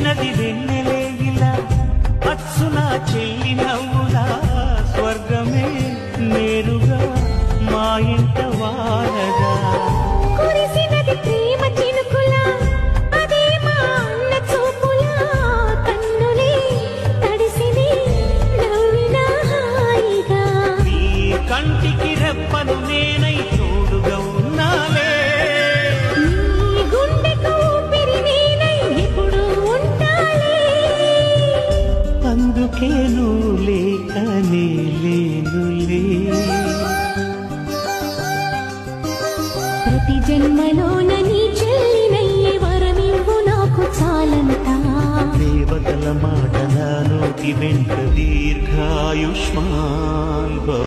కురిసినది వెన్నెలే ఇలా అచ్చున చెల్లి నవ్వులా స్వర్గమే నేరుగా మా ఇంట వారగా కురిసినది ప్రేమ చినుకులా అదే మా అన్న చూపులా కన్నులే తడిసిని నవ్వినా హాయిగా నీ కంటికి రెప్పను నేనై తోడుగా ఉన్నాలే నీ గుండెకు ఊపిరి నేనై ఎప్పుడూ ఉంటాలే అందుకే నువ్వు లేకనే లేనులే ప్రతి జన్మలోన నీ చెల్లినయ్యే వరమివ్వు నాకు చాలంతా దేవతల మాట నా నోటి వెంట దీర్ఘాయుష్మాన్ భవ